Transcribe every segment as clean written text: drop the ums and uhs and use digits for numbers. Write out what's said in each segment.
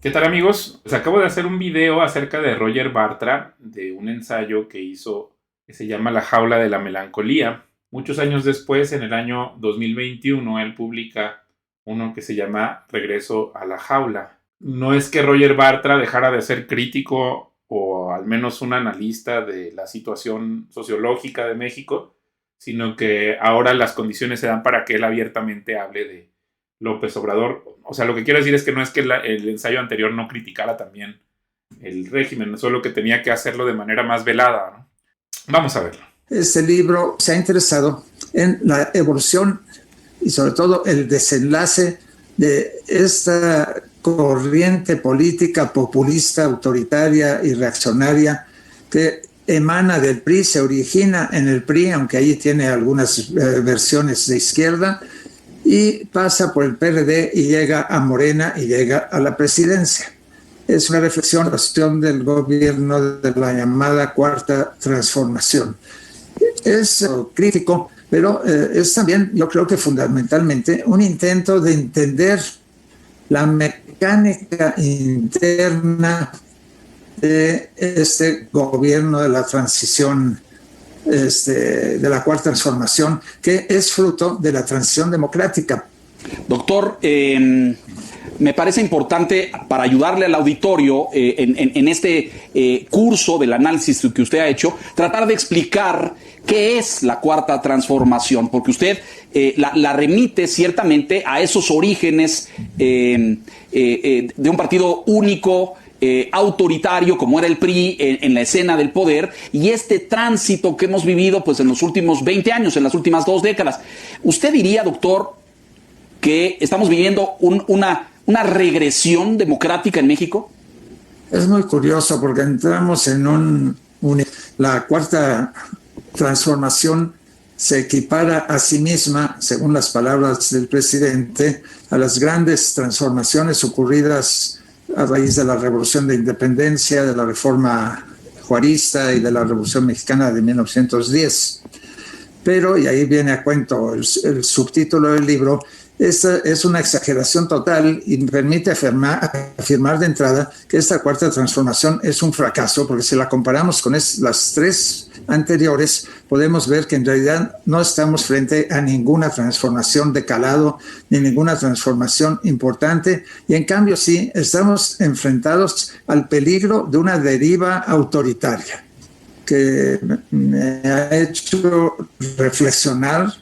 ¿Qué tal, amigos? Pues acabo de hacer un video acerca de Roger Bartra, de un ensayo que hizo que se llama La jaula de la melancolía. Muchos años después, en el año 2021, él publica uno que se llama Regreso a la jaula. No es que Roger Bartra dejara de ser crítico o al menos un analista de la situación sociológica de México, sino que ahora las condiciones se dan para que él abiertamente hable de López Obrador. O sea, lo que quiero decir es que no es que el ensayo anterior no criticara también el régimen, solo que tenía que hacerlo de manera más velada, ¿no? Vamos a verlo. Este libro se ha interesado en la evolución y sobre todo el desenlace de esta corriente política populista, autoritaria y reaccionaria que emana del PRI, se origina en el PRI, aunque ahí tiene algunas versiones de izquierda, y pasa por el PRD y llega a Morena y llega a la presidencia. Es una reflexión del gobierno de la llamada Cuarta Transformación. Es crítico, pero es también, yo creo que fundamentalmente, un intento de entender la mecánica interna de este gobierno de la transición, de la Cuarta Transformación, que es fruto de la transición democrática. Doctor, me parece importante para ayudarle al auditorio en este curso del análisis que usted ha hecho, tratar de explicar qué es la Cuarta Transformación, porque usted la remite ciertamente a esos orígenes de un partido único, autoritario como era el PRI en la escena del poder, y este tránsito que hemos vivido pues en los últimos 20 años, en las últimas 2 décadas. ¿Usted diría, doctor, que estamos viviendo una regresión democrática en México? Es muy curioso porque entramos en la Cuarta Transformación se equipara a sí misma, según las palabras del presidente, a las grandes transformaciones ocurridas a raíz de la Revolución de Independencia, de la Reforma Juarista y de la Revolución Mexicana de 1910. Pero, y ahí viene a cuento el subtítulo del libro, esta es una exageración total y me permite afirmar de entrada que esta Cuarta Transformación es un fracaso, porque si la comparamos con las 3 anteriores, podemos ver que en realidad no estamos frente a ninguna transformación de calado, ni ninguna transformación importante, y en cambio sí estamos enfrentados al peligro de una deriva autoritaria que me ha hecho reflexionar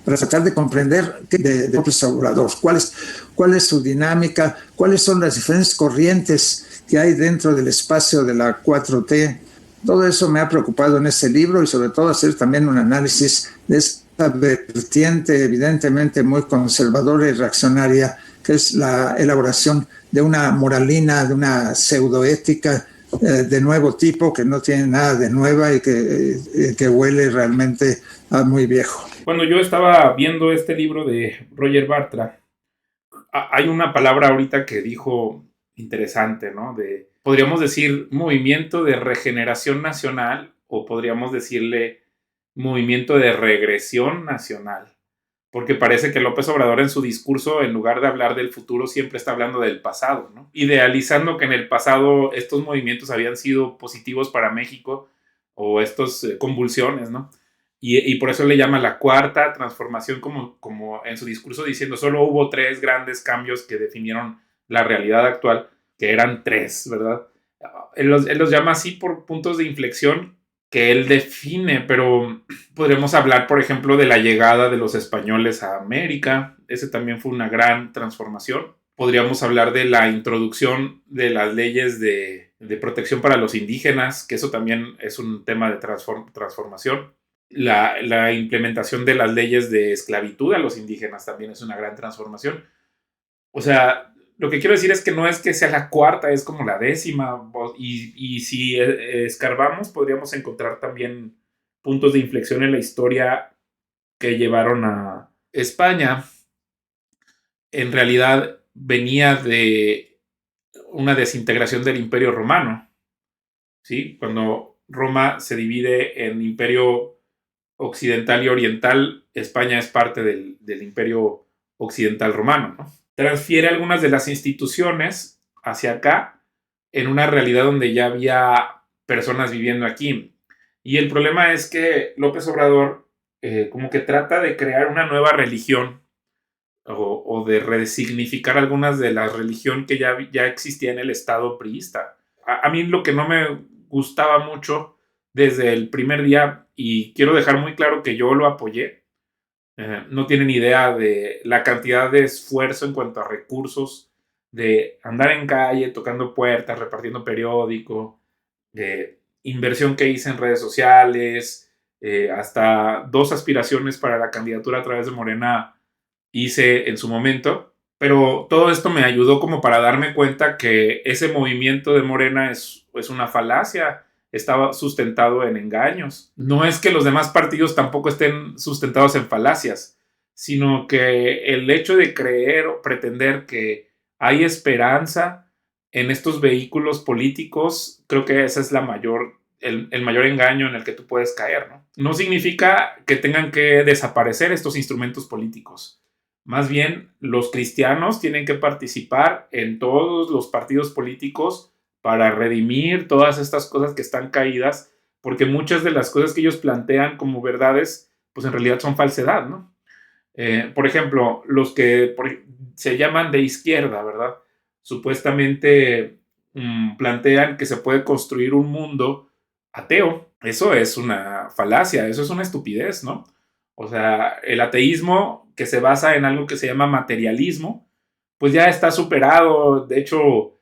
para tratar de comprender de López Obrador, cuál es su dinámica, cuáles son las diferentes corrientes que hay dentro del espacio de la 4T. Todo eso me ha preocupado en este libro y sobre todo hacer también un análisis de esta vertiente evidentemente muy conservadora y reaccionaria, que es la elaboración de una moralina, de una pseudoética de nuevo tipo, que no tiene nada de nueva y que huele realmente a muy viejo. Cuando yo estaba viendo este libro de Roger Bartra, hay una palabra ahorita que dijo interesante, ¿no? Podríamos decir movimiento de regeneración nacional o podríamos decirle movimiento de regresión nacional. Porque parece que López Obrador en su discurso, en lugar de hablar del futuro, siempre está hablando del pasado, ¿no? Idealizando que en el pasado estos movimientos habían sido positivos para México o estas convulsiones, ¿no? Y por eso le llama la cuarta transformación, como en su discurso diciendo solo hubo 3 grandes cambios que definieron la realidad actual, que eran 3, ¿verdad? Él los llama así por puntos de inflexión que él define, pero podremos hablar, por ejemplo, de la llegada de los españoles a América. Ese también fue una gran transformación. Podríamos hablar de la introducción de las leyes de protección para los indígenas, que eso también es un tema de transformación. La implementación de las leyes de esclavitud a los indígenas también es una gran transformación. O sea, lo que quiero decir es que no es que sea la cuarta, es como la 10ª. Y si escarbamos, podríamos encontrar también puntos de inflexión en la historia que llevaron a España. En realidad venía de una desintegración del Imperio Romano, ¿sí? Cuando Roma se divide en Imperio Occidental y Oriental, España es parte del Imperio Occidental Romano, ¿no? Transfiere algunas de las instituciones hacia acá en una realidad donde ya había personas viviendo aquí. Y el problema es que López Obrador como que trata de crear una nueva religión o de resignificar algunas de la religión que ya existía en el Estado priista. A mí lo que no me gustaba mucho desde el primer día, y quiero dejar muy claro que yo lo apoyé, no tienen idea de la cantidad de esfuerzo en cuanto a recursos, de andar en calle, tocando puertas, repartiendo periódico, de inversión que hice en redes sociales, hasta 2 aspiraciones para la candidatura a través de Morena hice en su momento, pero todo esto me ayudó como para darme cuenta que ese movimiento de Morena es una falacia, estaba sustentado en engaños. No es que los demás partidos tampoco estén sustentados en falacias, sino que el hecho de creer o pretender que hay esperanza en estos vehículos políticos, creo que ese es el mayor engaño en el que tú puedes caer, ¿no? No significa que tengan que desaparecer estos instrumentos políticos. Más bien, los cristianos tienen que participar en todos los partidos políticos para redimir todas estas cosas que están caídas, porque muchas de las cosas que ellos plantean como verdades, pues en realidad son falsedad, ¿no? Por ejemplo, los que se llaman de izquierda, ¿verdad? Supuestamente plantean que se puede construir un mundo ateo. Eso es una falacia, eso es una estupidez, ¿no? O sea, el ateísmo que se basa en algo que se llama materialismo, pues ya está superado. De hecho,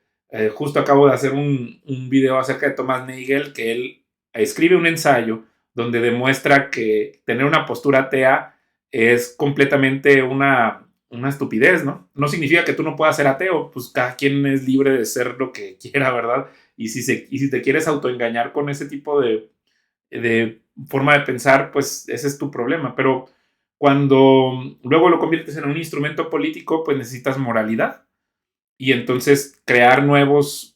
justo acabo de hacer un video acerca de Thomas Nagel, que él escribe un ensayo donde demuestra que tener una postura atea es completamente una estupidez, ¿no? No significa que tú no puedas ser ateo, pues cada quien es libre de ser lo que quiera, ¿verdad? Y si te quieres autoengañar con ese tipo de forma de pensar, pues ese es tu problema. Pero cuando luego lo conviertes en un instrumento político, pues necesitas moralidad. Y entonces crear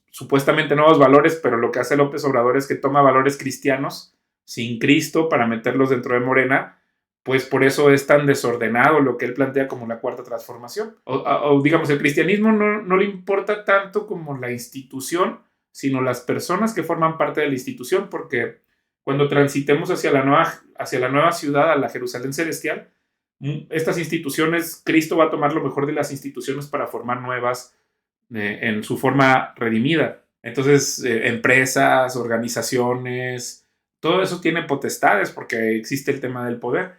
supuestamente nuevos valores, pero lo que hace López Obrador es que toma valores cristianos sin Cristo para meterlos dentro de Morena, pues por eso es tan desordenado lo que él plantea como la cuarta transformación. O digamos, el cristianismo no le importa tanto como la institución, sino las personas que forman parte de la institución, porque cuando transitemos hacia la nueva ciudad, a la Jerusalén celestial, estas instituciones, Cristo va a tomar lo mejor de las instituciones para formar nuevas en su forma redimida. Entonces, empresas, organizaciones, todo eso tiene potestades porque existe el tema del poder,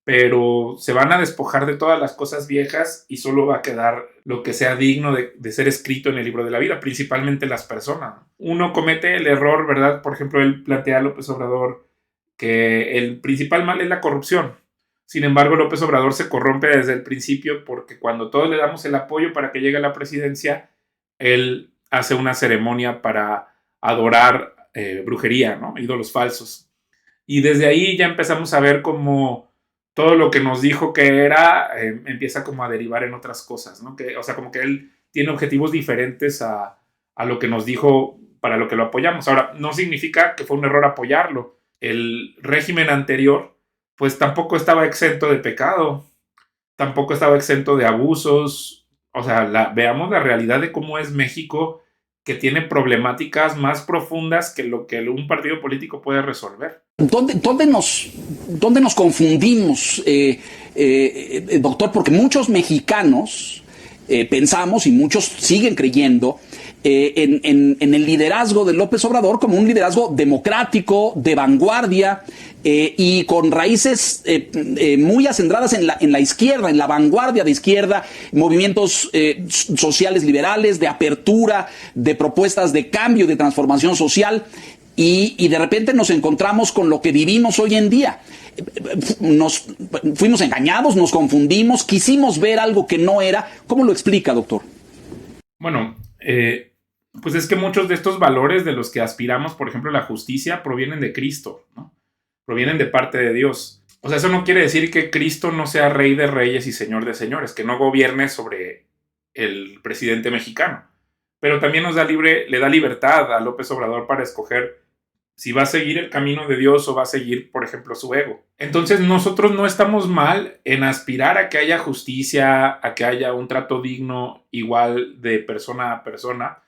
pero se van a despojar de todas las cosas viejas y solo va a quedar lo que sea digno de ser escrito en el libro de la vida, principalmente las personas. Uno comete el error, ¿verdad? Por ejemplo, él plantea a López Obrador que el principal mal es la corrupción. Sin embargo, López Obrador se corrompe desde el principio porque cuando todos le damos el apoyo para que llegue a la presidencia, él hace una ceremonia para adorar brujería, ¿no? Ídolos falsos. Y desde ahí ya empezamos a ver cómo todo lo que nos dijo que era empieza como a derivar en otras cosas, ¿no? O sea, como que él tiene objetivos diferentes a lo que nos dijo para lo que lo apoyamos. Ahora, no significa que fue un error apoyarlo. El régimen anterior, pues tampoco estaba exento de pecado, tampoco estaba exento de abusos. O sea, veamos la realidad de cómo es México, que tiene problemáticas más profundas que lo que un partido político puede resolver. ¿Dónde nos confundimos, doctor? Porque muchos mexicanos pensamos y muchos siguen creyendo en el liderazgo de López Obrador como un liderazgo democrático, de vanguardia y con raíces muy acendradas en la izquierda, en la vanguardia de izquierda, movimientos sociales liberales, de apertura, de propuestas de cambio, de transformación social. Y de repente nos encontramos con lo que vivimos hoy en día. Nos fuimos engañados, nos confundimos, quisimos ver algo que no era. ¿Cómo lo explica, doctor? Bueno, pues es que muchos de estos valores de los que aspiramos, por ejemplo, la justicia, provienen de Cristo, ¿no? Provienen de parte de Dios. O sea, eso no quiere decir que Cristo no sea rey de reyes y señor de señores, que no gobierne sobre el presidente mexicano. Pero también le da libertad a López Obrador para escoger si va a seguir el camino de Dios o va a seguir, por ejemplo, su ego. Entonces nosotros no estamos mal en aspirar a que haya justicia, a que haya un trato digno igual de persona a persona,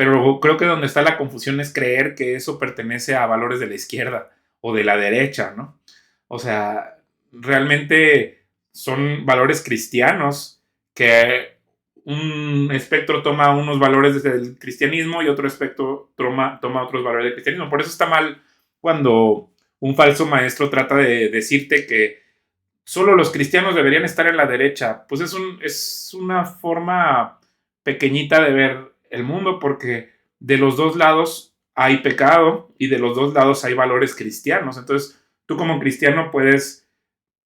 Pero creo que donde está la confusión es creer que eso pertenece a valores de la izquierda o de la derecha, ¿no? O sea, realmente son valores cristianos que un espectro toma unos valores desde el cristianismo y otro espectro toma otros valores del cristianismo. Por eso está mal cuando un falso maestro trata de decirte que solo los cristianos deberían estar en la derecha. Pues es una forma pequeñita de ver el mundo, porque de los dos lados hay pecado y de los dos lados hay valores cristianos. Entonces, tú como cristiano puedes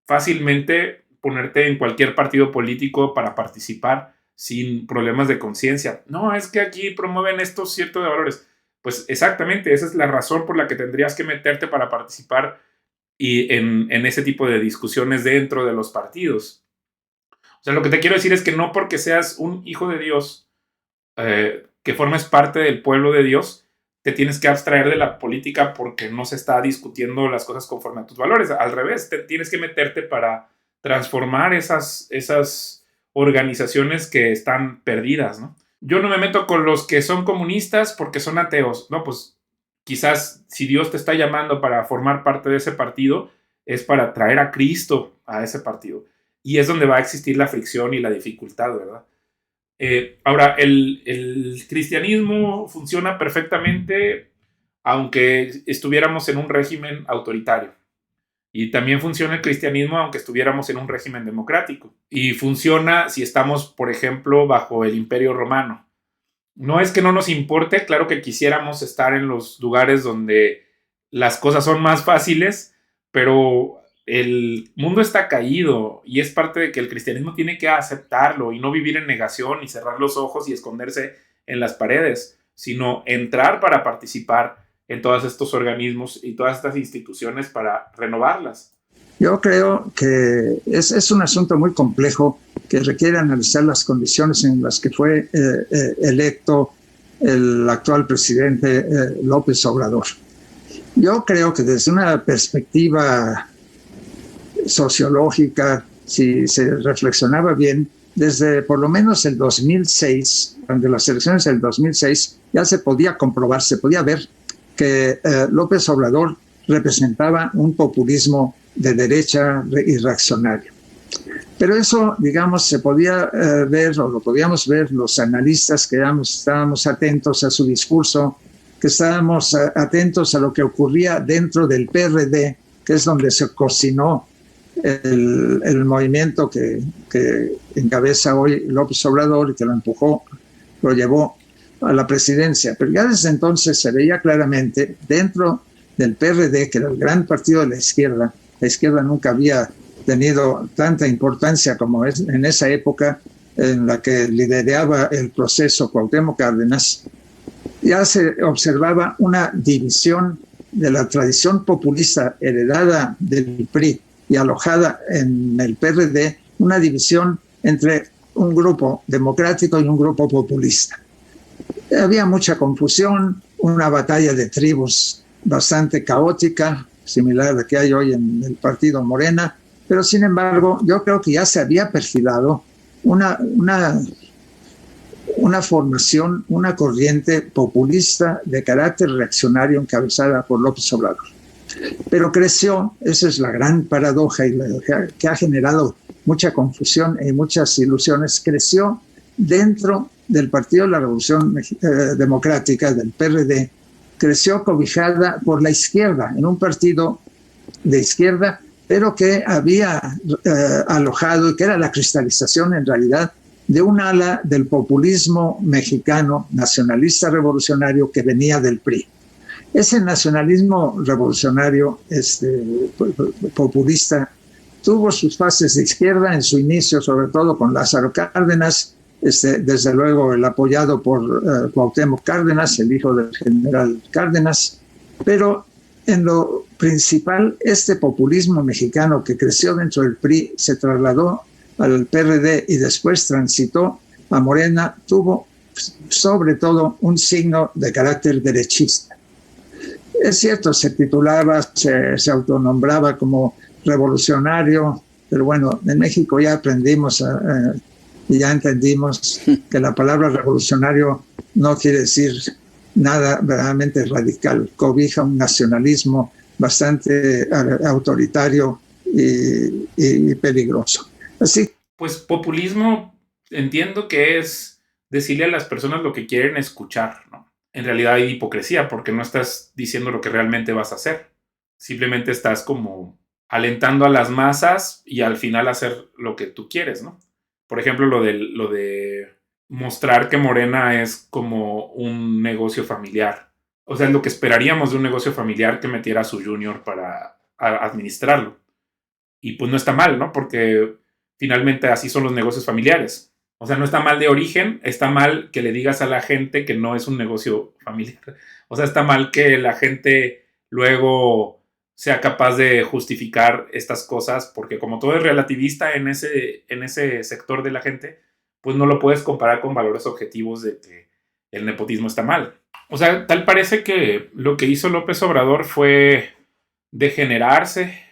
fácilmente ponerte en cualquier partido político para participar sin problemas de conciencia. No, es que aquí promueven estos ciertos valores. Pues exactamente, esa es la razón por la que tendrías que meterte para participar y en ese tipo de discusiones dentro de los partidos. O sea, lo que te quiero decir es que no porque seas un hijo de Dios, que formes parte del pueblo de Dios, te tienes que abstraer de la política porque no se está discutiendo las cosas conforme a tus valores. Al revés, tienes que meterte para transformar esas organizaciones que están perdidas, ¿no? Yo no me meto con los que son comunistas porque son ateos. No, pues quizás si Dios te está llamando para formar parte de ese partido, es para traer a Cristo a ese partido. Y es donde va a existir la fricción y la dificultad, ¿verdad? Ahora, el cristianismo funciona perfectamente aunque estuviéramos en un régimen autoritario. Y también funciona el cristianismo aunque estuviéramos en un régimen democrático. Y funciona si estamos, por ejemplo, bajo el Imperio Romano. No es que no nos importe, claro que quisiéramos estar en los lugares donde las cosas son más fáciles, pero el mundo está caído y es parte de que el cristianismo tiene que aceptarlo y no vivir en negación y cerrar los ojos y esconderse en las paredes, sino entrar para participar en todos estos organismos y todas estas instituciones para renovarlas. Yo creo que es un asunto muy complejo que requiere analizar las condiciones en las que fue electo el actual presidente López Obrador. Yo creo que desde una perspectiva sociológica, si se reflexionaba bien, desde por lo menos el 2006, cuando las elecciones del 2006, ya se podía comprobar, se podía ver que López Obrador representaba un populismo de derecha y reaccionario. Pero eso, digamos, se podía ver, o lo podíamos ver los analistas que estábamos atentos a su discurso, que estábamos atentos a lo que ocurría dentro del PRD, que es donde se cocinó el movimiento que encabeza hoy López Obrador y que lo empujó, lo llevó a la presidencia. Pero ya desde entonces se veía claramente dentro del PRD, que era el gran partido de la izquierda nunca había tenido tanta importancia como es en esa época en la que lideraba el proceso Cuauhtémoc Cárdenas. Ya se observaba una división de la tradición populista heredada del PRI y alojada en el PRD, una división entre un grupo democrático y un grupo populista. Había mucha confusión, una batalla de tribus bastante caótica, similar a la que hay hoy en el partido Morena, pero sin embargo yo creo que ya se había perfilado una formación, una corriente populista de carácter reaccionario encabezada por López Obrador. Pero creció, esa es la gran paradoja y que ha generado mucha confusión y muchas ilusiones, creció dentro del Partido de la Revolución Democrática, del PRD, creció cobijada por la izquierda, en un partido de izquierda, pero que había alojado, y que era la cristalización en realidad de un ala del populismo mexicano, nacionalista revolucionario, que venía del PRI. Ese nacionalismo revolucionario populista tuvo sus fases de izquierda en su inicio, sobre todo con Lázaro Cárdenas, desde luego el apoyado por Cuauhtémoc Cárdenas, el hijo del general Cárdenas, pero en lo principal este populismo mexicano que creció dentro del PRI se trasladó al PRD y después transitó a Morena, tuvo sobre todo un signo de carácter derechista. Es cierto, se titulaba, se autonombraba como revolucionario, pero bueno, en México ya aprendimos y ya entendimos que la palabra revolucionario no quiere decir nada verdaderamente radical, cobija un nacionalismo bastante autoritario y peligroso. Así. Pues populismo entiendo que es decirle a las personas lo que quieren escuchar, ¿no? En realidad hay hipocresía porque no estás diciendo lo que realmente vas a hacer. Simplemente estás como alentando a las masas y al final hacer lo que tú quieres, ¿no? Por ejemplo, lo de mostrar que Morena es como un negocio familiar. O sea, es lo que esperaríamos de un negocio familiar que metiera a su junior para administrarlo. Y pues no está mal, ¿no? Porque finalmente así son los negocios familiares. O sea, no está mal de origen, está mal que le digas a la gente que no es un negocio familiar. O sea, está mal que la gente luego sea capaz de justificar estas cosas, porque como todo es relativista en ese sector de la gente, pues no lo puedes comparar con valores objetivos de que el nepotismo está mal. O sea, tal parece que lo que hizo López Obrador fue degenerarse.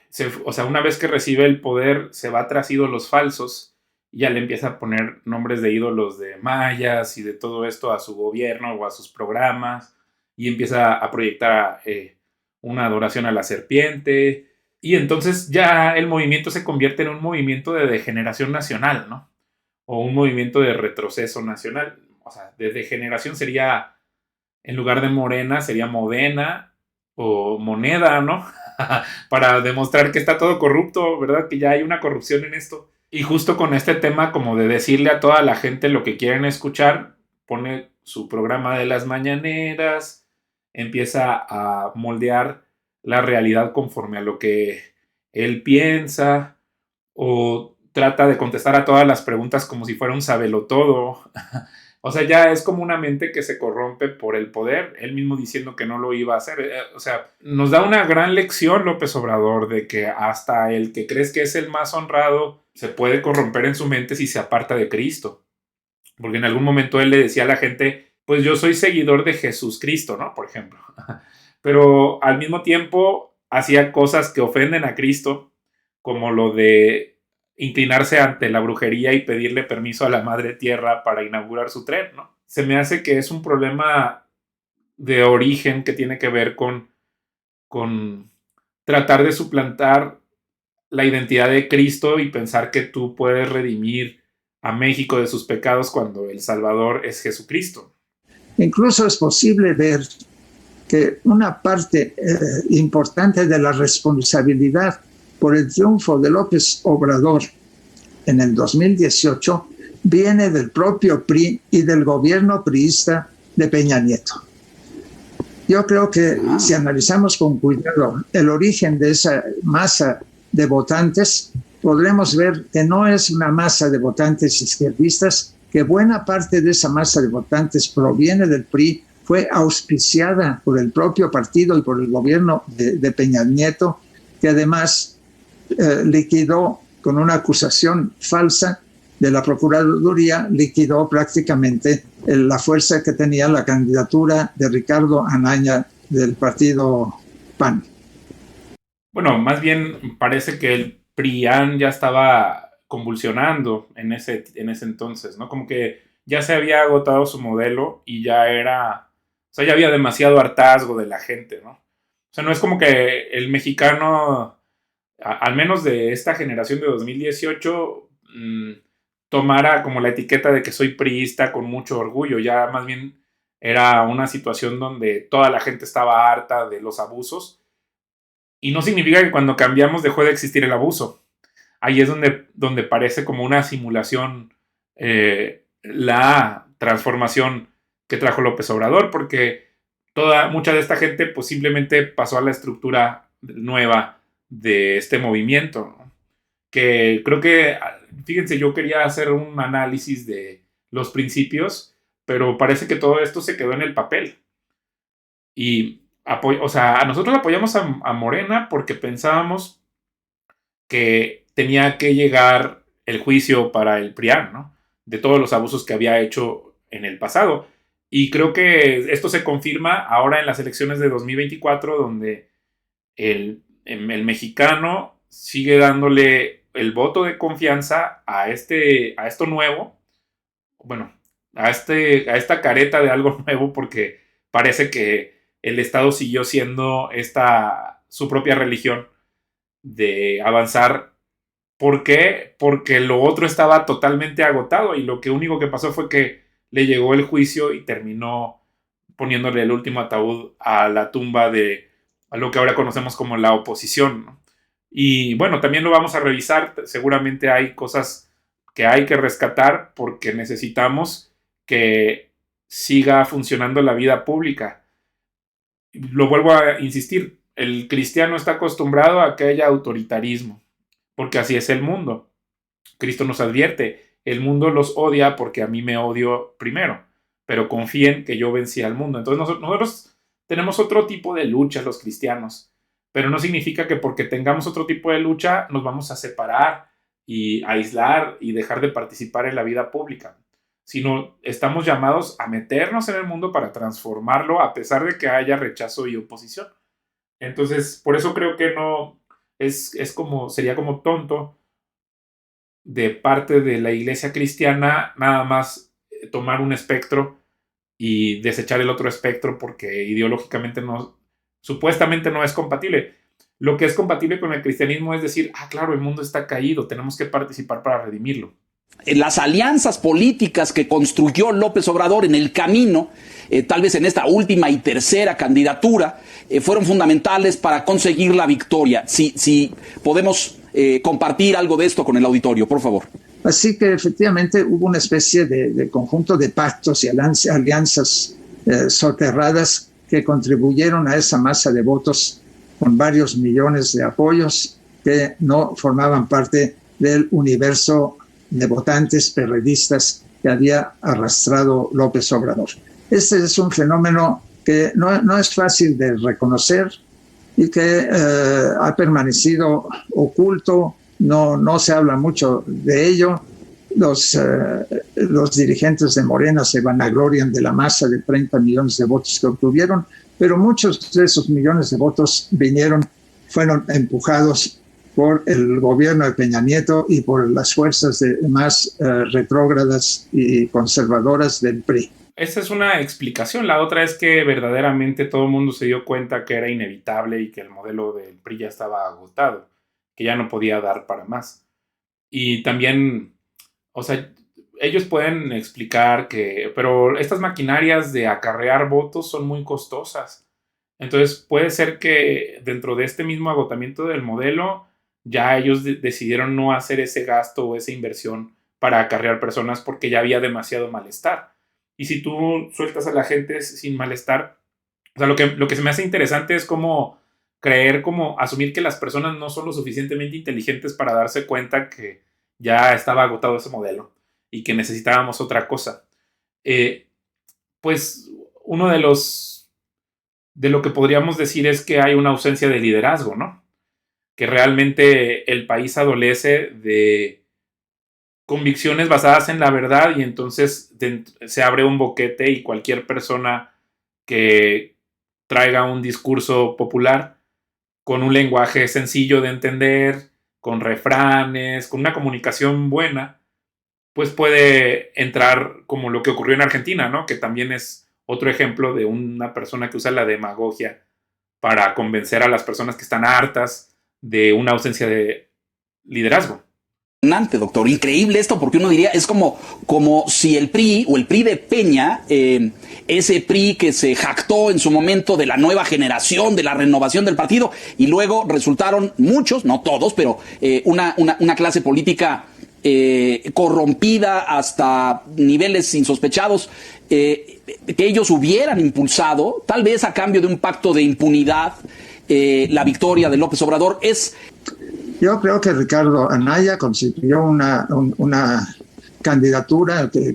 O sea, una vez que recibe el poder, se va tras ídolos falsos y ya le empieza a poner nombres de ídolos de mayas y de todo esto a su gobierno o a sus programas y empieza a proyectar una adoración a la serpiente y entonces ya el movimiento se convierte en un movimiento de degeneración nacional, ¿no? O un movimiento de retroceso nacional. O sea, de degeneración sería, en lugar de Morena, sería Modena o Moneda, ¿no? Para demostrar que está todo corrupto, ¿verdad? Que ya hay una corrupción en esto. Y justo con este tema como de decirle a toda la gente lo que quieren escuchar, pone su programa de las mañaneras, empieza a moldear la realidad conforme a lo que él piensa, o trata de contestar a todas las preguntas como si fuera un sabelotodo. O sea, ya es como una mente que se corrompe por el poder, él mismo diciendo que no lo iba a hacer. O sea, nos da una gran lección López Obrador de que hasta el que crees que es el más honrado se puede corromper en su mente si se aparta de Cristo. Porque en algún momento él le decía a la gente, pues yo soy seguidor de Jesús Cristo, ¿no? Por ejemplo. Pero al mismo tiempo hacía cosas que ofenden a Cristo, como lo de inclinarse ante la brujería y pedirle permiso a la madre tierra para inaugurar su tren, ¿no? Se me hace que es un problema de origen que tiene que ver con tratar de suplantar la identidad de Cristo y pensar que tú puedes redimir a México de sus pecados cuando el Salvador es Jesucristo. Incluso es posible ver que una parte importante de la responsabilidad por el triunfo de López Obrador en el 2018 viene del propio PRI y del gobierno priista de Peña Nieto. Yo creo que si analizamos con cuidado el origen de esa masa de votantes, podremos ver que no es una masa de votantes izquierdistas, que buena parte de esa masa de votantes proviene del PRI, fue auspiciada por el propio partido y por el gobierno de Peña Nieto, que además liquidó con una acusación falsa de la Procuraduría, liquidó prácticamente la fuerza que tenía la candidatura de Ricardo Anaya del partido PAN. Bueno, más bien parece que el PRIAN ya estaba convulsionando en ese entonces, ¿no? Como que ya se había agotado su modelo y ya era, o sea, ya había demasiado hartazgo de la gente, ¿no? O sea, no es como que el mexicano, al menos de esta generación de 2018, tomara como la etiqueta de que soy priista con mucho orgullo. Ya más bien era una situación donde toda la gente estaba harta de los abusos. Y no significa que cuando cambiamos dejó de existir el abuso. Ahí es donde parece como una simulación la transformación que trajo López Obrador, porque mucha de esta gente pues simplemente pasó a la estructura nueva de este movimiento, ¿no? Que creo que, fíjense, yo quería hacer un análisis de los principios, pero parece que todo esto se quedó en el papel. Y, o sea, a nosotros apoyamos a Morena porque pensábamos que tenía que llegar el juicio para el PRIAN, ¿no? De todos los abusos que había hecho en el pasado. Y creo que esto se confirma ahora en las elecciones de 2024, donde el mexicano sigue dándole el voto de confianza a esto nuevo, bueno, a esta careta de algo nuevo, porque parece que el Estado siguió siendo su propia religión de avanzar. ¿Por qué? Porque lo otro estaba totalmente agotado y lo que único que pasó fue que le llegó el juicio y terminó poniéndole el último ataúd a la tumba de a lo que ahora conocemos como la oposición, ¿no? Y bueno, también lo vamos a revisar. Seguramente hay cosas que hay que rescatar porque necesitamos que siga funcionando la vida pública. Lo vuelvo a insistir, el cristiano está acostumbrado a que haya autoritarismo, porque así es el mundo. Cristo nos advierte, el mundo los odia porque a mí me odio primero, pero confíen que yo vencí al mundo. Entonces nosotros tenemos otro tipo de lucha, los cristianos, pero no significa que porque tengamos otro tipo de lucha nos vamos a separar y aislar y dejar de participar en la vida pública, sino estamos llamados a meternos en el mundo para transformarlo a pesar de que haya rechazo y oposición. Entonces, por eso creo que no sería como tonto de parte de la iglesia cristiana nada más tomar un espectro y desechar el otro espectro porque ideológicamente supuestamente no es compatible. Lo que es compatible con el cristianismo es decir, claro, el mundo está caído, tenemos que participar para redimirlo. Las alianzas políticas que construyó López Obrador en el camino, tal vez en esta última y tercera candidatura, fueron fundamentales para conseguir la victoria. Si podemos compartir algo de esto con el auditorio, por favor. Así que efectivamente hubo una especie de conjunto de pactos y alianzas soterradas que contribuyeron a esa masa de votos con varios millones de apoyos que no formaban parte del universo de votantes perredistas que había arrastrado López Obrador. Este es un fenómeno que no es fácil de reconocer y que ha permanecido oculto, no se habla mucho de ello. Los dirigentes de Morena se vanaglorian de la masa de 30 millones de votos que obtuvieron, pero muchos de esos millones de votos fueron empujados por el gobierno de Peña Nieto y por las fuerzas más retrógradas y conservadoras del PRI. Esa es una explicación. La otra es que verdaderamente todo el mundo se dio cuenta que era inevitable y que el modelo del PRI ya estaba agotado, que ya no podía dar para más. Y también, o sea, ellos pueden explicar pero estas maquinarias de acarrear votos son muy costosas. Entonces puede ser que dentro de este mismo agotamiento del modelo ya ellos decidieron no hacer ese gasto o esa inversión para acarrear personas porque ya había demasiado malestar. Y si tú sueltas a la gente sin malestar, o sea, lo que se me hace interesante es como asumir que las personas no son lo suficientemente inteligentes para darse cuenta que ya estaba agotado ese modelo y que necesitábamos otra cosa. Pues uno de lo que podríamos decir es que hay una ausencia de liderazgo, ¿no? Que realmente el país adolece de convicciones basadas en la verdad y entonces se abre un boquete y cualquier persona que traiga un discurso popular con un lenguaje sencillo de entender, con refranes, con una comunicación buena, pues puede entrar como lo que ocurrió en Argentina, ¿no? Que también es otro ejemplo de una persona que usa la demagogia para convencer a las personas que están hartas de una ausencia de liderazgo. Doctor, increíble esto, porque uno diría, es como si el PRI o el PRI de Peña, ese PRI que se jactó en su momento de la nueva generación, de la renovación del partido, y luego resultaron muchos, no todos, pero una clase política corrompida hasta niveles insospechados, que ellos hubieran impulsado, tal vez a cambio de un pacto de impunidad, la victoria de López Obrador. Yo creo que Ricardo Anaya constituyó una candidatura que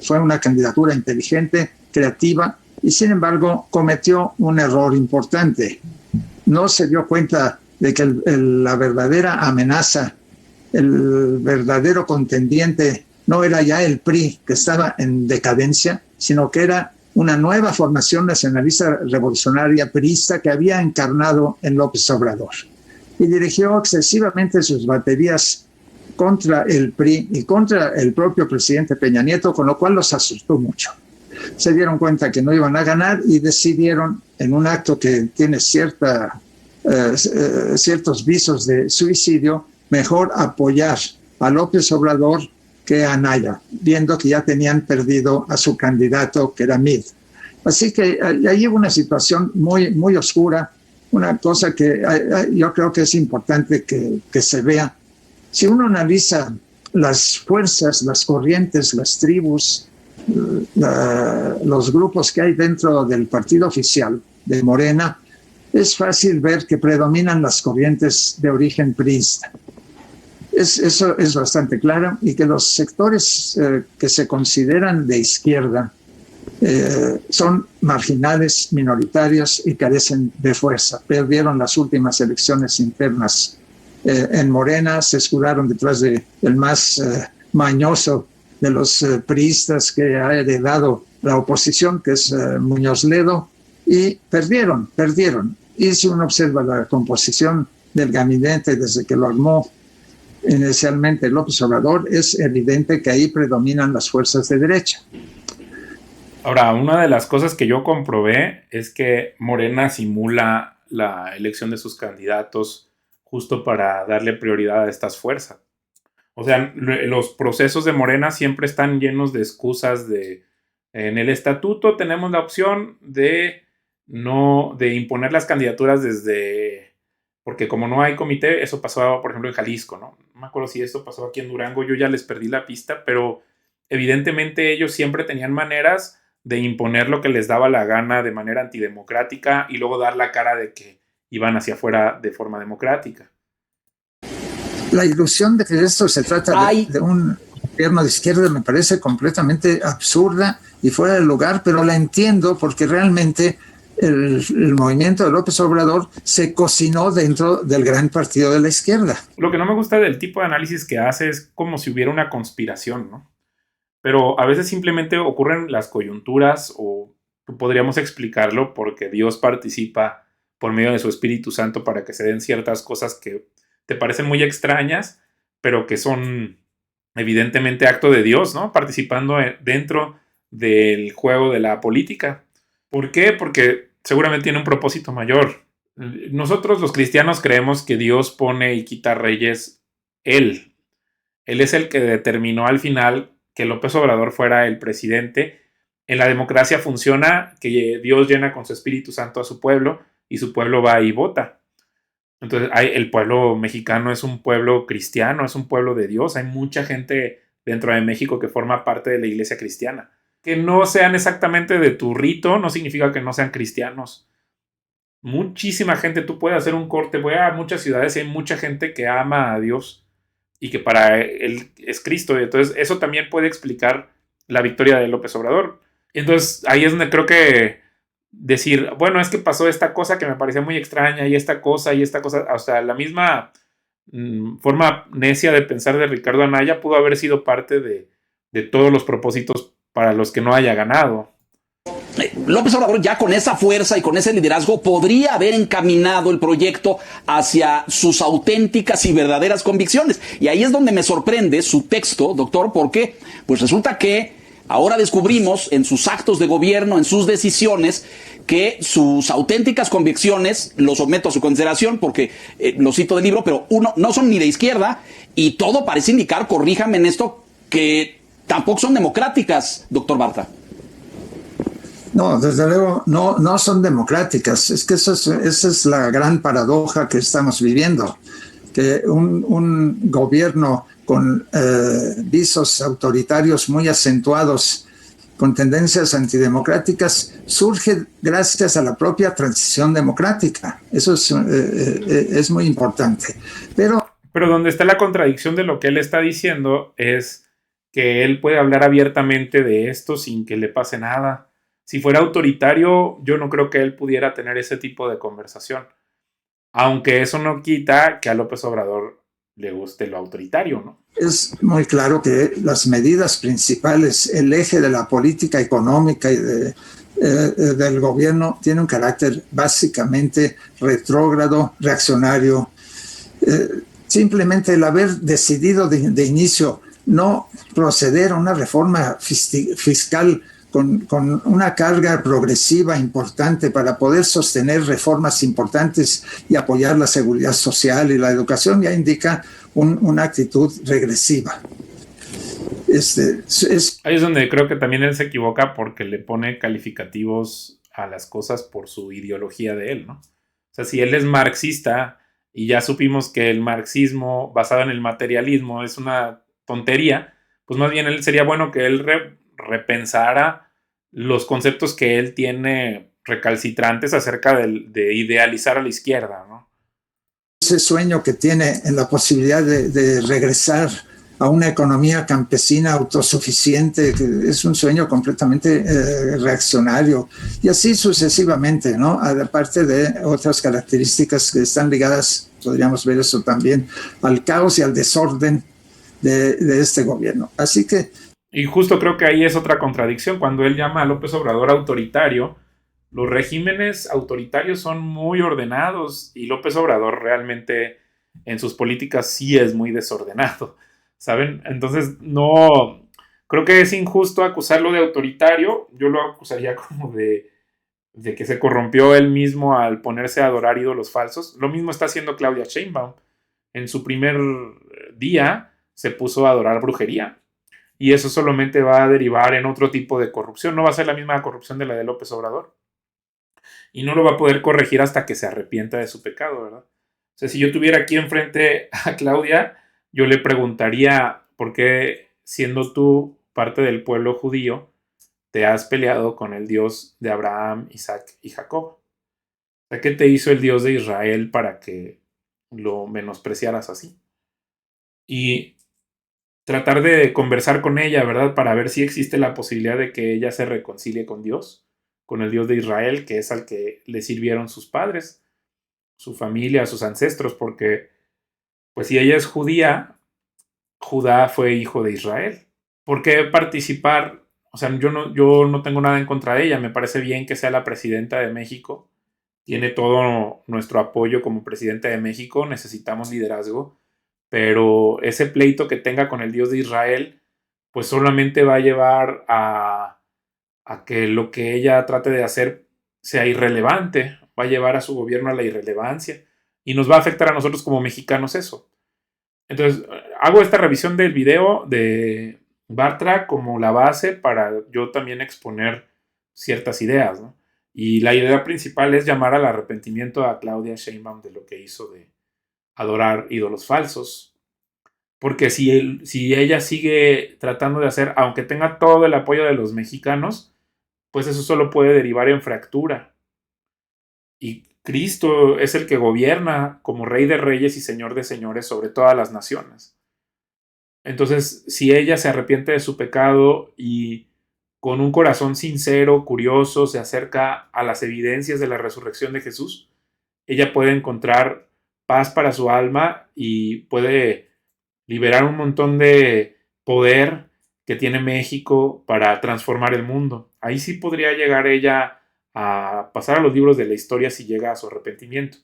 fue una candidatura inteligente, creativa, y sin embargo cometió un error importante. No se dio cuenta de que la verdadera amenaza, el verdadero contendiente, no era ya el PRI, que estaba en decadencia, sino que era una nueva formación nacionalista revolucionaria priista que había encarnado en López Obrador. Y dirigió excesivamente sus baterías contra el PRI y contra el propio presidente Peña Nieto, con lo cual los asustó mucho. Se dieron cuenta que no iban a ganar y decidieron, en un acto que tiene ciertos visos de suicidio, mejor apoyar a López Obrador que a Anaya, viendo que ya tenían perdido a su candidato, que era Mid. Así que ahí hubo una situación muy, muy oscura, una cosa que yo creo que es importante que se vea. Si uno analiza las fuerzas, las corrientes, las tribus, los grupos que hay dentro del partido oficial de Morena, es fácil ver que predominan las corrientes de origen priista. Eso es bastante claro, y que los sectores que se consideran de izquierda son marginales, minoritarios y carecen de fuerza. Perdieron las últimas elecciones internas en Morena, se escudaron detrás del más mañoso de los priistas que ha heredado la oposición, que es Muñoz Ledo, y perdieron. Y si uno observa la composición del gabinete desde que lo armó inicialmente López Obrador, es evidente que ahí predominan las fuerzas de derecha. Ahora, una de las cosas que yo comprobé es que Morena simula la elección de sus candidatos justo para darle prioridad a estas fuerzas. O sea, los procesos de Morena siempre están llenos de excusas en el estatuto tenemos la opción de imponer las candidaturas porque como no hay comité, eso pasó, por ejemplo, en Jalisco, ¿no? No me acuerdo si esto pasó aquí en Durango, yo ya les perdí la pista, pero evidentemente ellos siempre tenían maneras de imponer lo que les daba la gana de manera antidemocrática y luego dar la cara de que iban hacia afuera de forma democrática. La ilusión de que esto se trata de un gobierno de izquierda me parece completamente absurda y fuera de lugar, pero la entiendo porque realmente el movimiento de López Obrador se cocinó dentro del gran partido de la izquierda. Lo que no me gusta del tipo de análisis que hace es como si hubiera una conspiración, ¿no? Pero a veces simplemente ocurren las coyunturas o podríamos explicarlo porque Dios participa por medio de su Espíritu Santo para que se den ciertas cosas que te parecen muy extrañas, pero que son evidentemente acto de Dios, ¿no? Participando dentro del juego de la política. ¿Por qué? Porque seguramente tiene un propósito mayor. Nosotros los cristianos creemos que Dios pone y quita reyes Él. Él es el que determinó al final que López Obrador fuera el presidente. En la democracia funciona que Dios llena con su Espíritu Santo a su pueblo y su pueblo va y vota. Entonces el pueblo mexicano es un pueblo cristiano, es un pueblo de Dios. Hay mucha gente dentro de México que forma parte de la iglesia cristiana. Que no sean exactamente de tu rito no significa que no sean cristianos. Muchísima gente, tú puedes hacer un corte, voy a muchas ciudades y hay mucha gente que ama a Dios y que para él es Cristo. Entonces eso también puede explicar la victoria de López Obrador. Entonces ahí es donde creo que decir, bueno, es que pasó esta cosa que me parecía muy extraña y esta cosa, o sea, la misma forma necia de pensar de Ricardo Anaya pudo haber sido parte de todos los propósitos para los que no haya ganado. López Obrador ya con esa fuerza y con ese liderazgo podría haber encaminado el proyecto hacia sus auténticas y verdaderas convicciones. Y ahí es donde me sorprende su texto, doctor, porque pues resulta que ahora descubrimos en sus actos de gobierno, en sus decisiones, que sus auténticas convicciones, lo someto a su consideración porque lo cito del libro, pero no son ni de izquierda y todo parece indicar, corríjame en esto, que tampoco son democráticas, doctor Bartra. No, desde luego no son democráticas. Es que esa es la gran paradoja que estamos viviendo, que un gobierno con visos autoritarios muy acentuados, con tendencias antidemocráticas, surge gracias a la propia transición democrática. Eso es muy importante. Pero donde está la contradicción de lo que él está diciendo es que él puede hablar abiertamente de esto sin que le pase nada. Si fuera autoritario, yo no creo que él pudiera tener ese tipo de conversación. Aunque eso no quita que a López Obrador le guste lo autoritario, ¿no? Es muy claro que las medidas principales, el eje de la política económica y del gobierno tiene un carácter básicamente retrógrado, reaccionario. simplemente el haber decidido de inicio no proceder a una reforma fiscal con una carga progresiva importante para poder sostener reformas importantes y apoyar la seguridad social y la educación, ya indica una actitud regresiva. Ahí es donde creo que también él se equivoca, porque le pone calificativos a las cosas por su ideología de él, ¿no? O sea, si él es marxista y ya supimos que el marxismo basado en el materialismo es una tontería, pues más bien sería bueno que él repensara los conceptos que él tiene recalcitrantes acerca de idealizar a la izquierda, ¿no? Ese sueño que tiene en la posibilidad de regresar a una economía campesina autosuficiente, que es un sueño completamente reaccionario, y así sucesivamente, ¿no? Aparte de otras características que están ligadas, podríamos ver eso también, al caos y al desorden de este gobierno. Así que... Y justo creo que ahí es otra contradicción. Cuando él llama a López Obrador autoritario, los regímenes autoritarios son muy ordenados y López Obrador realmente en sus políticas sí es muy desordenado, ¿saben? Entonces no, creo que es injusto acusarlo de autoritario. Yo lo acusaría como de que se corrompió él mismo al ponerse a adorar ídolos falsos. Lo mismo está haciendo Claudia Sheinbaum. En su primer día se puso a adorar brujería. Y eso solamente va a derivar en otro tipo de corrupción. No va a ser la misma corrupción de la de López Obrador. Y no lo va a poder corregir hasta que se arrepienta de su pecado, ¿verdad? O sea, si yo tuviera aquí enfrente a Claudia, yo le preguntaría por qué, siendo tú parte del pueblo judío, te has peleado con el Dios de Abraham, Isaac y Jacob. O sea, ¿qué te hizo el Dios de Israel para que lo menospreciaras así? Y tratar de conversar con ella, ¿verdad? Para ver si existe la posibilidad de que ella se reconcilie con Dios, con el Dios de Israel, que es al que le sirvieron sus padres, su familia, sus ancestros, porque pues si ella es judía, Judá fue hijo de Israel. ¿Por qué participar? O sea, yo no tengo nada en contra de ella, me parece bien que sea la presidenta de México, tiene todo nuestro apoyo como presidenta de México, necesitamos liderazgo, pero ese pleito que tenga con el Dios de Israel, pues solamente va a llevar a que lo que ella trate de hacer sea irrelevante, va a llevar a su gobierno a la irrelevancia y nos va a afectar a nosotros como mexicanos eso. Entonces, hago esta revisión del video de Bartra como la base para yo también exponer ciertas ideas, ¿no? Y la idea principal es llamar al arrepentimiento a Claudia Sheinbaum de lo que hizo de adorar ídolos falsos. Porque si ella sigue tratando de hacer, aunque tenga todo el apoyo de los mexicanos, pues eso solo puede derivar en fractura. Y Cristo es el que gobierna como Rey de Reyes y Señor de Señores sobre todas las naciones. Entonces, si ella se arrepiente de su pecado y con un corazón sincero, curioso, se acerca a las evidencias de la resurrección de Jesús, ella puede encontrar paz para su alma y puede liberar un montón de poder que tiene México para transformar el mundo. Ahí sí podría llegar ella a pasar a los libros de la historia si llega a su arrepentimiento.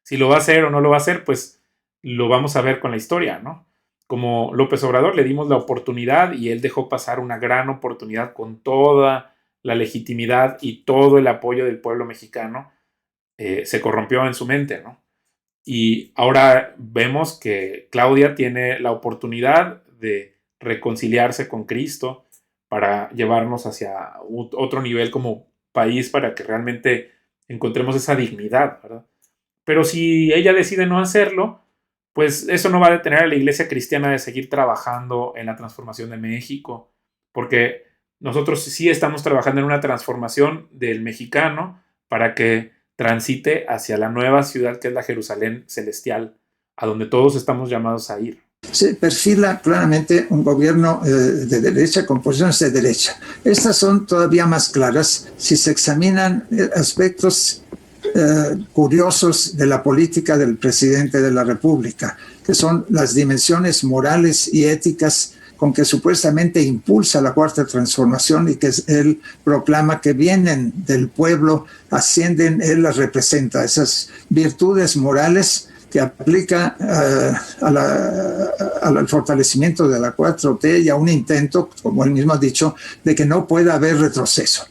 Si lo va a hacer o no lo va a hacer, pues lo vamos a ver con la historia, ¿no? Como López Obrador le dimos la oportunidad y él dejó pasar una gran oportunidad con toda la legitimidad y todo el apoyo del pueblo mexicano. Se corrompió en su mente, ¿no? Y ahora vemos que Claudia tiene la oportunidad de reconciliarse con Cristo para llevarnos hacia otro nivel como país para que realmente encontremos esa dignidad, ¿verdad? Pero si ella decide no hacerlo, pues eso no va a detener a la iglesia cristiana de seguir trabajando en la transformación de México, porque nosotros sí estamos trabajando en una transformación del mexicano para que transite hacia la nueva ciudad que es la Jerusalén celestial, a donde todos estamos llamados a ir. Se perfila claramente un gobierno de derecha con posiciones de derecha. Estas son todavía más claras si se examinan aspectos curiosos de la política del presidente de la República, que son las dimensiones morales y éticas con que supuestamente impulsa la Cuarta Transformación y que él proclama que vienen del pueblo, ascienden, él las representa, esas virtudes morales que aplica al fortalecimiento de la 4T y a un intento, como él mismo ha dicho, de que no pueda haber retroceso.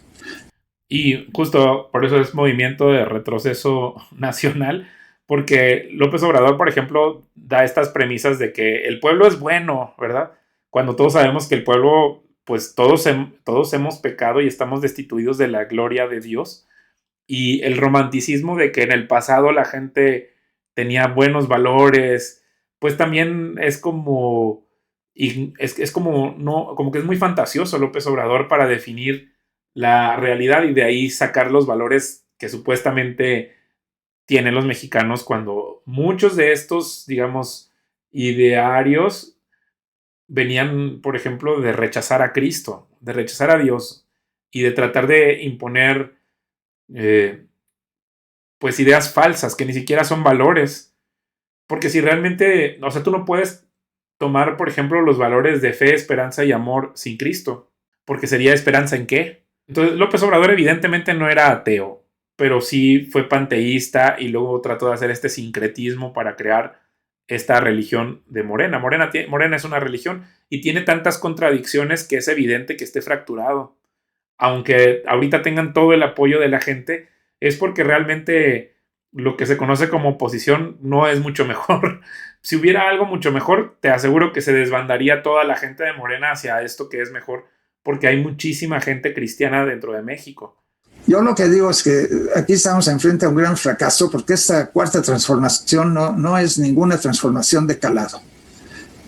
Y justo por eso es movimiento de retroceso nacional, porque López Obrador, por ejemplo, da estas premisas de que el pueblo es bueno, ¿verdad? Cuando todos sabemos que el pueblo, pues todos hemos pecado y estamos destituidos de la gloria de Dios. Y el romanticismo de que en el pasado la gente tenía buenos valores, pues también es como, es como, no, como que es muy fantasioso López Obrador para definir la realidad y de ahí sacar los valores que supuestamente tienen los mexicanos cuando muchos de estos, digamos, idearios venían, por ejemplo, de rechazar a Cristo, de rechazar a Dios y de tratar de imponer pues ideas falsas que ni siquiera son valores. Porque si realmente, o sea, tú no puedes tomar, por ejemplo, los valores de fe, esperanza y amor sin Cristo, porque sería esperanza en qué. Entonces, López Obrador evidentemente no era ateo, pero sí fue panteísta y luego trató de hacer este sincretismo para crear esta religión de Morena. Morena es una religión y tiene tantas contradicciones que es evidente que esté fracturado. Aunque ahorita tengan todo el apoyo de la gente, es porque realmente lo que se conoce como oposición no es mucho mejor. Si hubiera algo mucho mejor, te aseguro que se desbandaría toda la gente de Morena hacia esto que es mejor, porque hay muchísima gente cristiana dentro de México. Yo lo que digo es que aquí estamos enfrente a un gran fracaso porque esta cuarta transformación no es ninguna transformación de calado.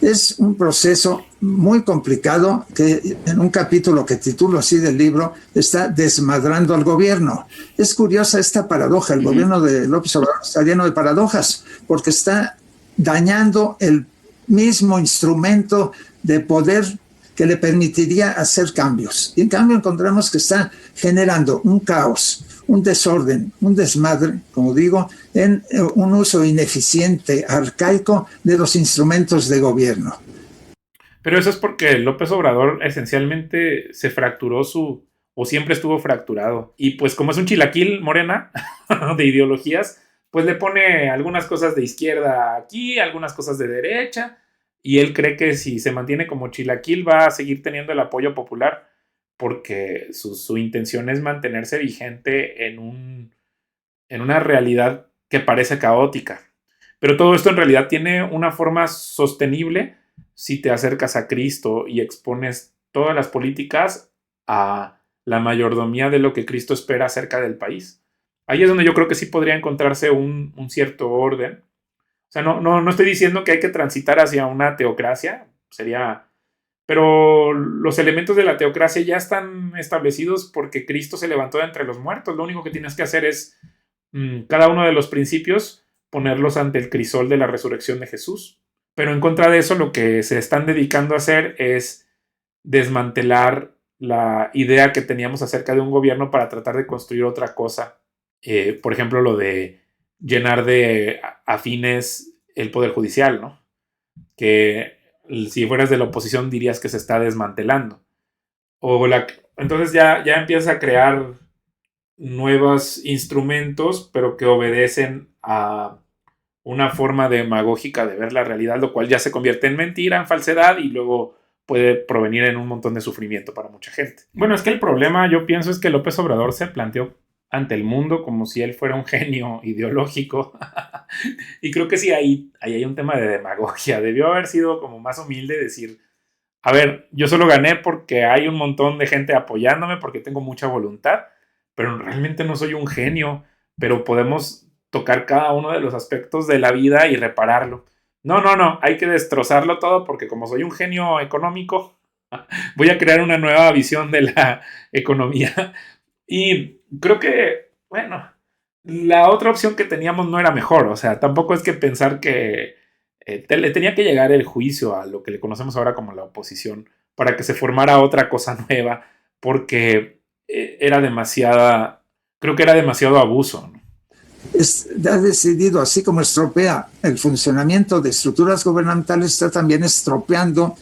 Es un proceso muy complicado que en un capítulo que titulo así del libro está desmadrando al gobierno. Es curiosa esta paradoja. El gobierno de López Obrador está lleno de paradojas porque está dañando el mismo instrumento de poder que le permitiría hacer cambios. Y en cambio encontramos que está generando un caos, un desorden, un desmadre, como digo, en un uso ineficiente, arcaico de los instrumentos de gobierno. Pero eso es porque López Obrador esencialmente se fracturó o siempre estuvo fracturado. Y pues como es un chilaquil Morena de ideologías, pues le pone algunas cosas de izquierda aquí, algunas cosas de derecha, y él cree que si se mantiene como chilaquil va a seguir teniendo el apoyo popular porque su intención es mantenerse vigente en una realidad que parece caótica. Pero todo esto en realidad tiene una forma sostenible si te acercas a Cristo y expones todas las políticas a la mayordomía de lo que Cristo espera acerca del país. Ahí es donde yo creo que sí podría encontrarse un cierto orden. O sea, no estoy diciendo que hay que transitar hacia una teocracia, pero los elementos de la teocracia ya están establecidos porque Cristo se levantó de entre los muertos. Lo único que tienes que hacer es cada uno de los principios ponerlos ante el crisol de la resurrección de Jesús. Pero en contra de eso, lo que se están dedicando a hacer es desmantelar la idea que teníamos acerca de un gobierno para tratar de construir otra cosa. Por ejemplo, lo de llenar de afines el Poder Judicial, ¿no? Que si fueras de la oposición dirías que se está desmantelando. Entonces ya empieza a crear nuevos instrumentos, pero que obedecen a una forma demagógica de ver la realidad, lo cual ya se convierte en mentira, en falsedad, y luego puede provenir en un montón de sufrimiento para mucha gente. Bueno, es que el problema, yo pienso, es que López Obrador se planteó ante el mundo como si él fuera un genio ideológico. Y creo que sí, ahí hay un tema de demagogia. Debió haber sido como más humilde, decir, a ver, yo solo gané porque hay un montón de gente apoyándome, porque tengo mucha voluntad, pero realmente no soy un genio, pero podemos tocar cada uno de los aspectos de la vida y repararlo. No, hay que destrozarlo todo porque como soy un genio económico, voy a crear una nueva visión de la economía. Y creo que, bueno, la otra opción que teníamos no era mejor. O sea, tampoco es que pensar que le tenía que llegar el juicio a lo que le conocemos ahora como la oposición para que se formara otra cosa nueva, porque creo que era demasiado abuso, ¿no? Ha decidido, así como estropea el funcionamiento de estructuras gubernamentales, está también estropeando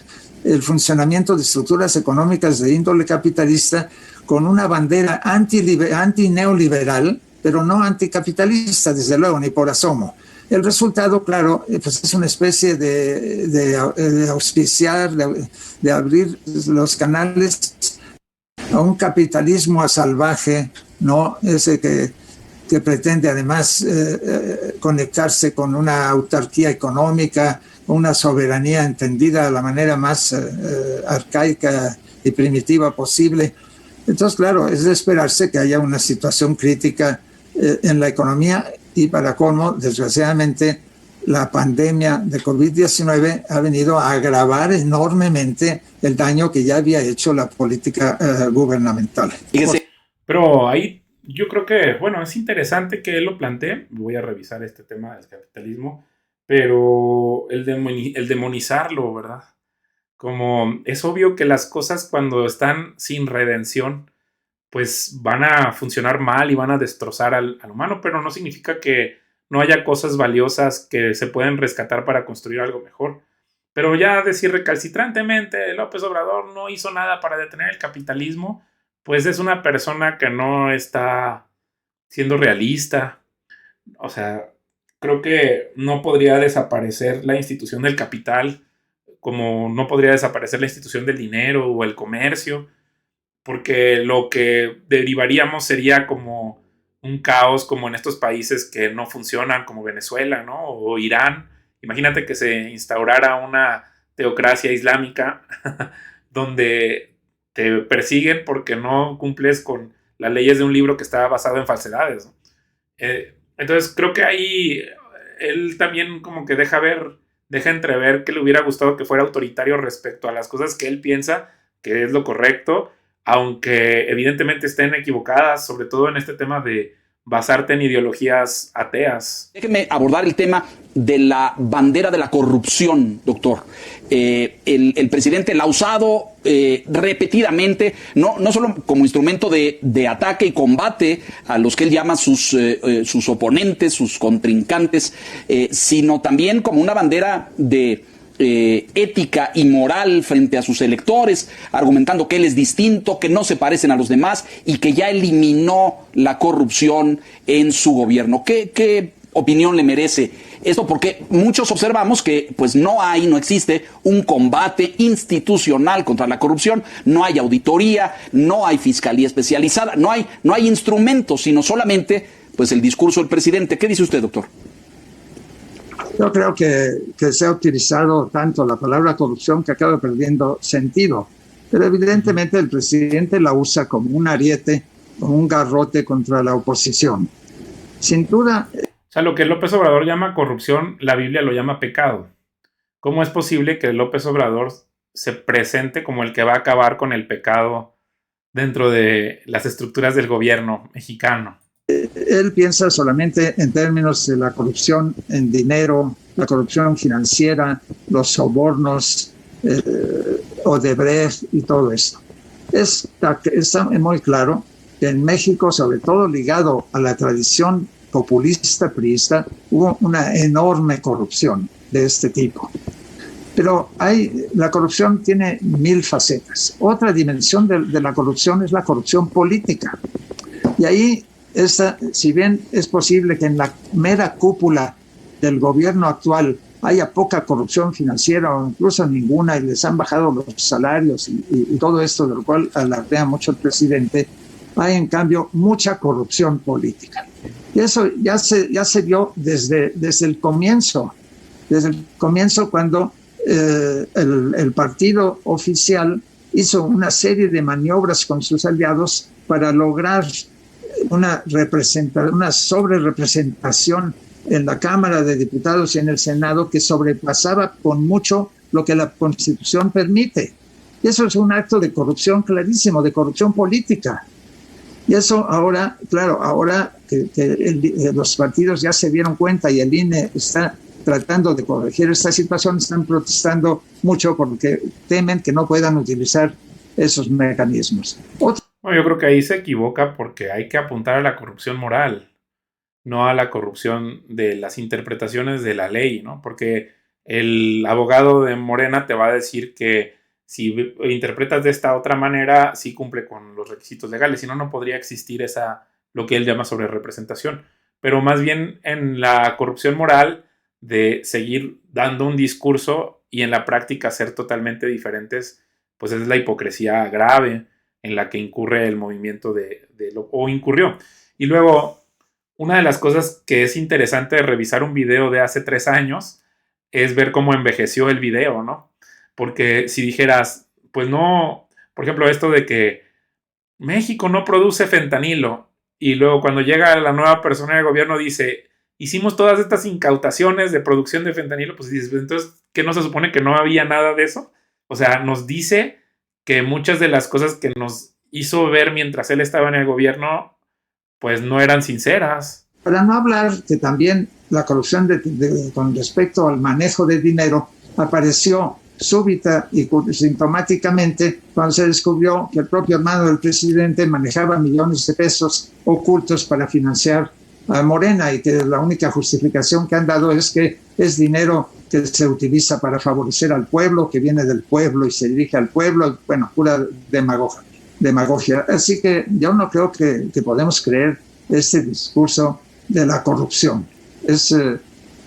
el funcionamiento de estructuras económicas de índole capitalista con una bandera antineoliberal, pero no anticapitalista, desde luego, ni por asomo. El resultado, claro, pues es una especie de auspiciar, de abrir los canales a un capitalismo salvaje, ¿no? Ese que pretende además conectarse con una autarquía económica, una soberanía entendida de la manera más arcaica y primitiva posible. Entonces, claro, es de esperarse que haya una situación crítica en la economía y para colmo, desgraciadamente, la pandemia de COVID-19 ha venido a agravar enormemente el daño que ya había hecho la política gubernamental. Pero ahí yo creo que, bueno, es interesante que él lo plantee. Voy a revisar este tema del capitalismo, pero el demonizarlo, ¿verdad? Como es obvio que las cosas cuando están sin redención, pues van a funcionar mal y van a destrozar al humano, pero no significa que no haya cosas valiosas que se pueden rescatar para construir algo mejor. Pero ya decir recalcitrantemente, López Obrador no hizo nada para detener el capitalismo, pues es una persona que no está siendo realista. O sea, creo que no podría desaparecer la institución del capital, como no podría desaparecer la institución del dinero o el comercio, porque lo que derivaríamos sería como un caos como en estos países que no funcionan, como Venezuela, ¿no? O Irán. Imagínate que se instaurara una teocracia islámica donde te persiguen porque no cumples con las leyes de un libro que está basado en falsedades, ¿no? Entonces creo que ahí él también como que deja entrever que le hubiera gustado que fuera autoritario respecto a las cosas que él piensa que es lo correcto, aunque evidentemente estén equivocadas, sobre todo en este tema de basarte en ideologías ateas. Déjeme abordar el tema de la bandera de la corrupción, doctor. El presidente la ha usado repetidamente, no solo como instrumento de ataque y combate a los que él llama sus oponentes, sus contrincantes, sino también como una bandera de ética y moral frente a sus electores, argumentando que él es distinto, que no se parecen a los demás y que ya eliminó la corrupción en su gobierno. ¿Qué opinión le merece esto? Porque muchos observamos que pues no existe un combate institucional contra la corrupción, no hay auditoría, no hay fiscalía especializada, no hay instrumentos, sino solamente pues el discurso del presidente. ¿Qué dice usted, doctor? Yo creo que se ha utilizado tanto la palabra corrupción que acaba perdiendo sentido, pero evidentemente el presidente la usa como un ariete, como un garrote contra la oposición. Sin duda. O sea, lo que López Obrador llama corrupción, la Biblia lo llama pecado. ¿Cómo es posible que López Obrador se presente como el que va a acabar con el pecado dentro de las estructuras del gobierno mexicano? Él piensa solamente en términos de la corrupción en dinero, la corrupción financiera, los sobornos, Odebrecht y todo esto. Está muy claro que en México, sobre todo ligado a la tradición populista priista, hubo una enorme corrupción de este tipo. Pero la corrupción tiene 1000 facetas. Otra dimensión de la corrupción es la corrupción política. Y ahí, si bien es posible que en la mera cúpula del gobierno actual haya poca corrupción financiera o incluso ninguna y les han bajado los salarios y todo esto de lo cual alardea mucho el presidente, hay en cambio mucha corrupción política. Y eso ya se vio desde el comienzo cuando el partido oficial hizo una serie de maniobras con sus aliados para lograr una sobrerepresentación en la Cámara de Diputados y en el Senado que sobrepasaba con mucho lo que la Constitución permite. Y eso es un acto de corrupción clarísimo, de corrupción política. Y eso ahora, claro, ahora que los partidos ya se dieron cuenta y el INE está tratando de corregir esta situación, están protestando mucho porque temen que no puedan utilizar esos mecanismos. Bueno, yo creo que ahí se equivoca porque hay que apuntar a la corrupción moral, no a la corrupción de las interpretaciones de la ley, ¿no? Porque el abogado de Morena te va a decir que si interpretas de esta otra manera, sí cumple con los requisitos legales, si no, no podría existir lo que él llama sobrerepresentación. pero más bien en la corrupción moral de seguir dando un discurso y en la práctica ser totalmente diferentes, pues es la hipocresía grave en la que incurre el movimiento o incurrió. Y luego, una de las cosas que es interesante de revisar un video de hace 3 años es ver cómo envejeció el video, ¿no? Porque si dijeras, pues no, por ejemplo, esto de que México no produce fentanilo y luego cuando llega la nueva persona de gobierno dice, hicimos todas estas incautaciones de producción de fentanilo, pues dices, entonces, ¿qué no se supone que no había nada de eso? O sea, nos dice que muchas de las cosas que nos hizo ver mientras él estaba en el gobierno, pues no eran sinceras. Para no hablar que también la corrupción con respecto al manejo de dinero apareció súbita y sintomáticamente cuando se descubrió que el propio hermano del presidente manejaba millones de pesos ocultos para financiar a Morena y que la única justificación que han dado es que es dinero que se utiliza para favorecer al pueblo, que viene del pueblo y se dirige al pueblo, bueno, pura demagogia. Así que yo no creo que podemos creer este discurso de la corrupción.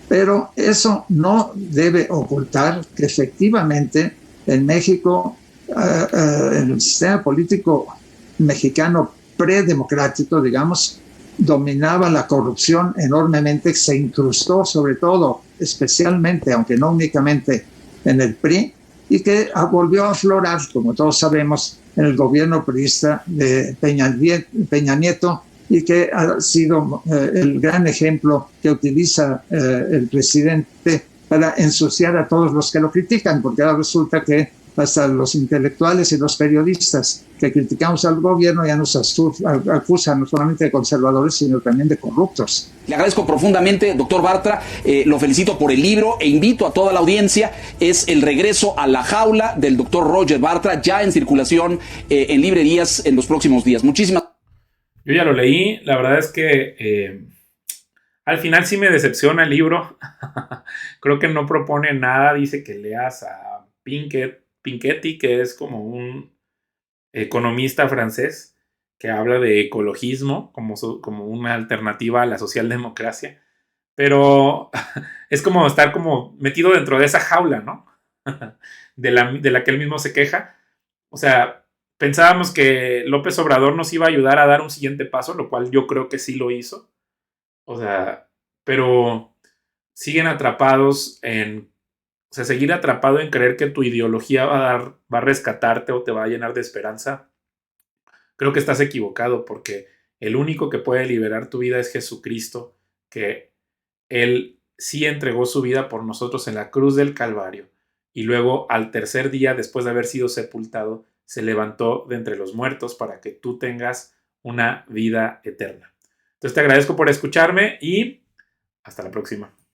Pero eso no debe ocultar que efectivamente en México, en el sistema político mexicano predemocrático, digamos, dominaba la corrupción enormemente, se incrustó sobre todo, especialmente, aunque no únicamente en el PRI, y que volvió a aflorar, como todos sabemos, en el gobierno priista de Peña Nieto, y que ha sido el gran ejemplo que utiliza el presidente para ensuciar a todos los que lo critican, porque ahora resulta que hasta los intelectuales y los periodistas que criticamos al gobierno ya nos acusan no solamente de conservadores, sino también de corruptos. Le agradezco profundamente, doctor Bartra, lo felicito por el libro e invito a toda la audiencia, es El regreso a la jaula del doctor Roger Bartra, ya en circulación en librerías en los próximos días. Muchísimas gracias. Yo ya lo leí, la verdad es que al final sí me decepciona el libro. Creo que no propone nada, dice que leas a Piketty, que es como un economista francés que habla de ecologismo como una alternativa a la socialdemocracia, pero es como estar como metido dentro de esa jaula, ¿no? de la que él mismo se queja. O sea, pensábamos que López Obrador nos iba a ayudar a dar un siguiente paso, lo cual yo creo que sí lo hizo. O sea, pero siguen atrapados o sea, seguir atrapado en creer que tu ideología va a rescatarte o te va a llenar de esperanza. Creo que estás equivocado porque el único que puede liberar tu vida es Jesucristo, que Él sí entregó su vida por nosotros en la cruz del Calvario y luego al tercer día, después de haber sido sepultado, se levantó de entre los muertos para que tú tengas una vida eterna. Entonces te agradezco por escucharme y hasta la próxima.